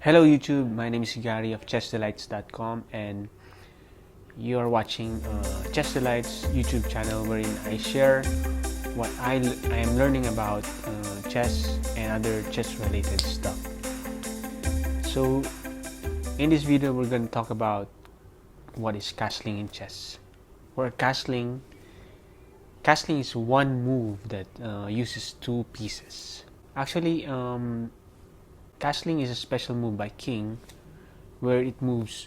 Hello YouTube, my name is Gary of chessdelights.com and you are watching Chess Delights YouTube channel wherein I share what I am learning about chess and other chess related stuff. So in this video we're going to talk about what is castling in chess. Where castling is one move that uses two pieces. Actually, castling is a special move by king where it moves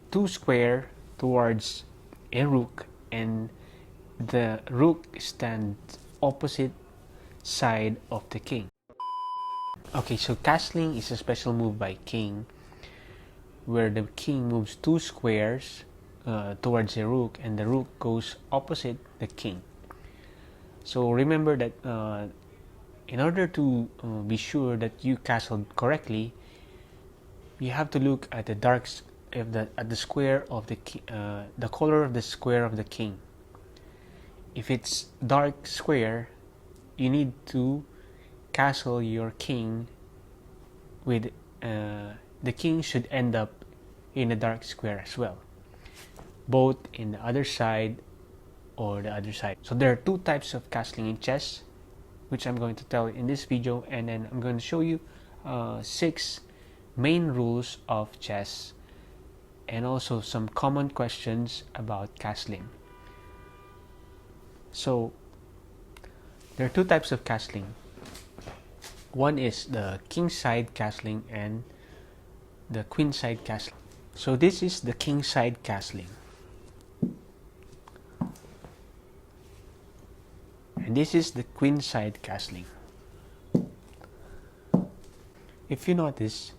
two square towards a rook and the rook stands opposite side of the king. Okay, so castling is a special move by king where the king moves two squares towards a rook and the rook goes opposite the king. So remember that in order to be sure that you castled correctly, you have to look at the at the square of the color of the square of the king. If it's dark square, you need to castle your king with the king should end up in a dark square as well, both in the other side or the other side. So there are two types of castling in chess, which I'm going to tell in this video, and then I'm going to show you 6 main rules of chess and also some common questions about castling. So there are two types of castling. One is the kingside castling and the queenside castling. So this is the kingside castling. And this is the queenside castling. If you notice,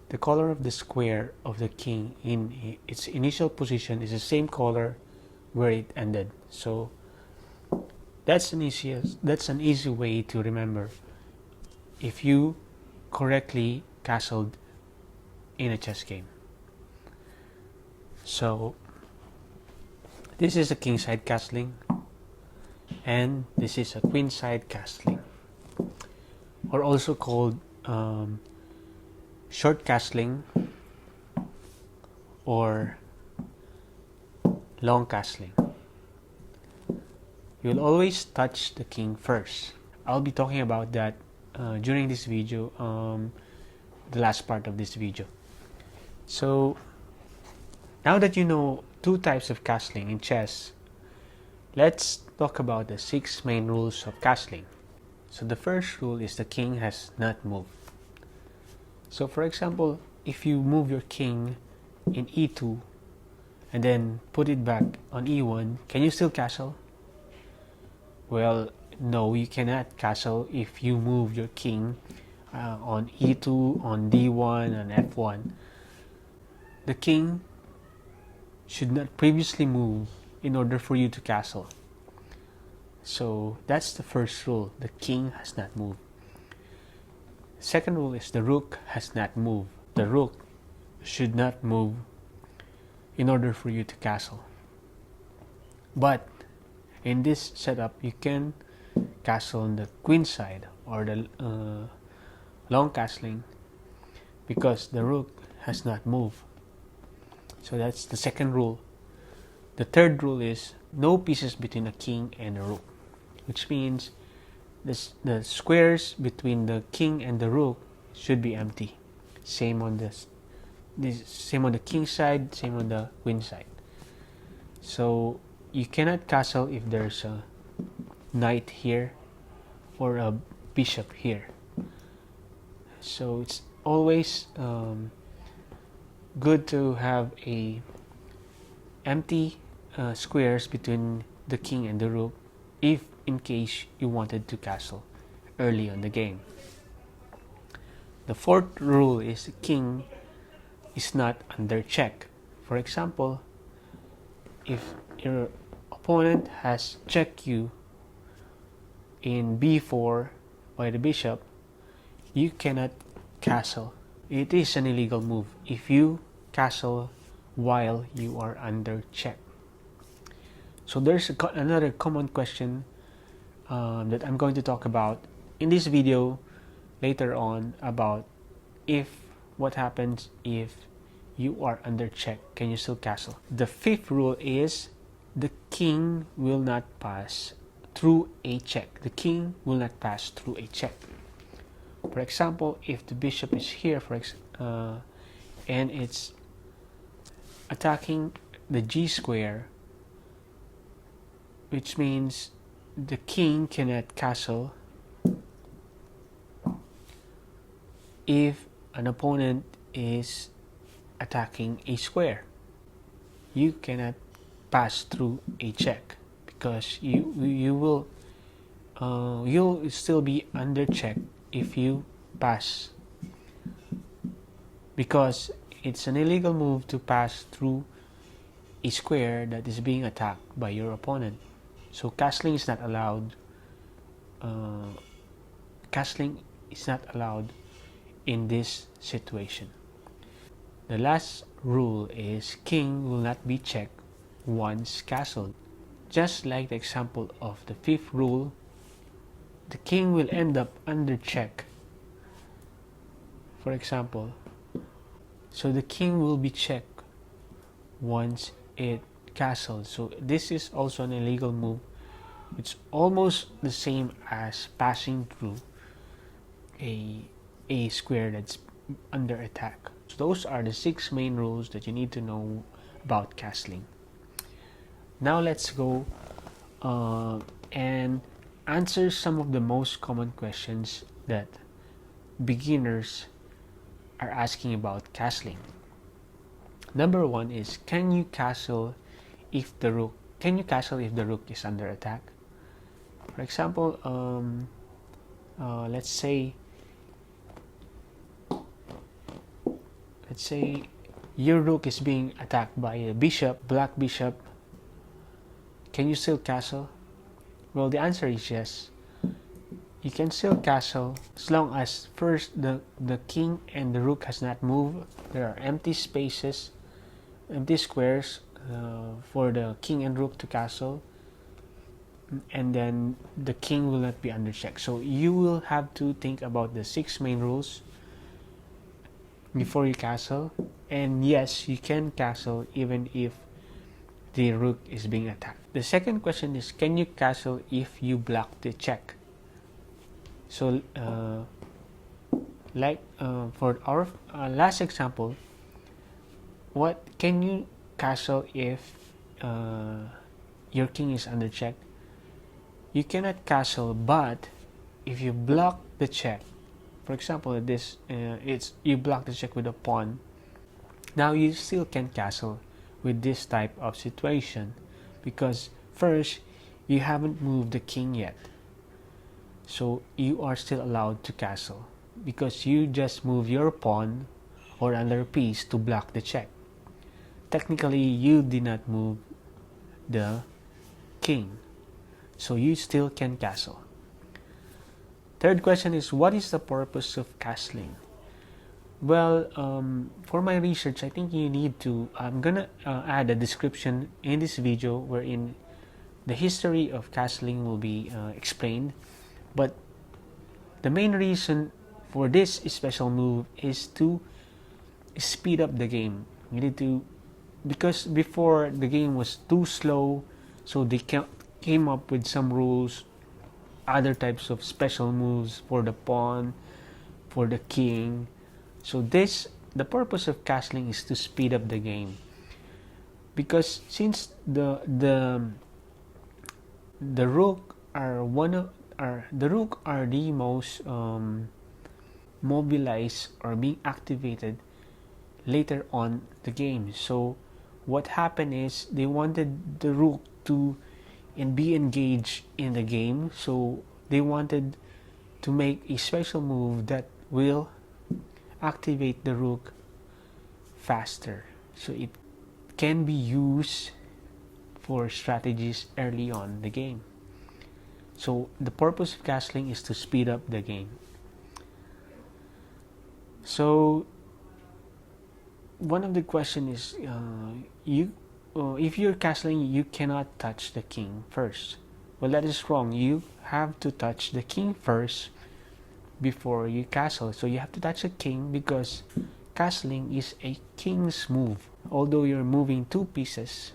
the color of the square of the king in its initial position is the same color where it ended. So that's an easy way to remember if you correctly castled in a chess game. So this is a kingside castling and this is a queenside castling, or also called short castling or long castling. You'll always touch the king first. I'll be talking about that during this video, the last part of this video. So now that you know two types of castling in chess, let's talk about the 6 main rules of castling. So the first rule is the king has not moved. So for example, if you move your king in e2 and then put it back on e1, can you still castle? Well, no, you cannot castle if you move your king on e2, on d1, and f1. The king should not previously move in order for you to castle. So that's the first rule. The king has not moved. Second rule is the rook has not moved. The rook should not move in order for you to castle. But in this setup, you can castle on the queenside or the long castling because the rook has not moved. So that's the second rule. The third rule is no pieces between a king and a rook, which means the squares between the king and the rook should be empty. Same on same on the king side, same on the queen side. So you cannot castle if there's a knight here or a bishop here. So it's always good to have a empty squares between the king and the rook if in case you wanted to castle early on the game. The fourth rule is the king is not under check. For example, if your opponent has checked you in b4 by the bishop, you cannot castle. It is an illegal move if you castle while you are under check. So there's another common question that I'm going to talk about in this video later on about if what happens if you are under check? Can you still castle? The fifth rule is the king will not pass through a check. The king will not pass through a check. For example, if the bishop is here, and it's attacking the G square, which means the king cannot castle if an opponent is attacking a square. You cannot pass through a check because you'll still be under check if you pass, because it's an illegal move to pass through a square that is being attacked by your opponent. So castling is not allowed. Castling is not allowed in this situation. The last rule is king will not be checked once castled. Just like the example of the fifth rule, the king will end up under check. For example, so the king will be checked once it castles. So this is also an illegal move. It's almost the same as passing through a square that's under attack. So those are the 6 main rules that you need to know about castling. Now let's go and answer some of the most common questions that beginners are asking about castling. Number 1 is, can you castle if the rook is under attack? For example, let's say your rook is being attacked by a bishop, black bishop. Can you still castle? Well, the answer is yes. You can still castle as long as first the king and the rook has not moved. There are empty spaces, empty squares for the king and rook to castle, and then the king will not be under check. So you will have to think about the 6 main rules before you castle. And yes, you can castle even if the rook is being attacked. The second question is, can you castle if you block the check? So for our last example, what can you castle if your king is under check? You cannot castle, but if you block the check, for example, you block the check with a pawn, now you still can castle with this type of situation, because first you haven't moved the king yet, so you are still allowed to castle because you just move your pawn or another piece to block the check. Technically you did not move the king, so you still can castle. Third question is, what is the purpose of castling? Well, for my research, I think you need to, I'm gonna add a description in this video wherein the history of castling will be explained. But the main reason for this special move is to speed up the game. You need to, because before the game was too slow, so they came up with some rules, other types of special moves for the pawn, for the king. So the purpose of castling is to speed up the game, because since the rook are the most mobilized or being activated later on the game. So what happened is they wanted the rook to be engaged in the game, so they wanted to make a special move that will activate the rook faster, so it can be used for strategies early on the game. So the purpose of castling is to speed up the game. So one of the questions is, if you're castling, you cannot touch the king first. Well, that is wrong. You have to touch the king first before you castle. So you have to touch the king, because castling is a king's move. Although you're moving two pieces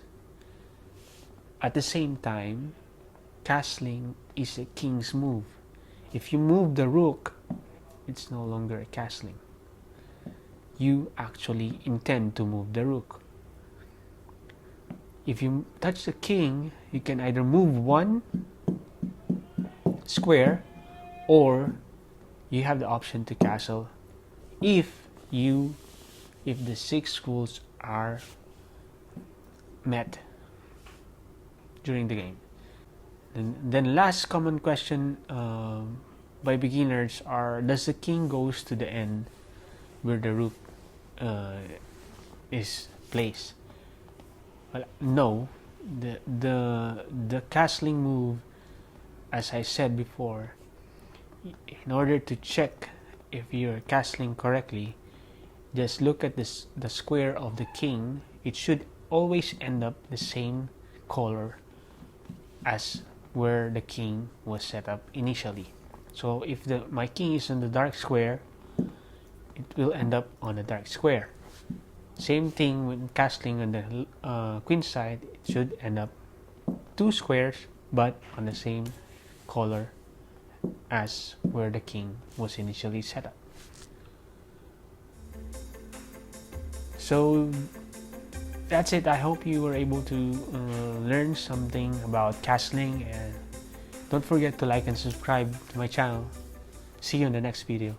at the same time, castling is a king's move. If you move the rook, it's no longer a castling. You actually intend to move the rook. If you touch the king, you can either move one square or you have the option to castle if the 6 rules are met during the game. And then last common question by beginners are, does the king goes to the end where the rook is placed? Well, no. The castling move, as I said before, in order to check if you're castling correctly, just look at this, the square of the king. It should always end up the same color as where the king was set up initially. So if my king is in the dark square, it will end up on the dark square. Same thing when castling on the queen side, it should end up 2 squares but on the same color as where the king was initially set up. So that's it. I hope you were able to learn something about castling, and don't forget to like and subscribe to my channel. See you in the next video.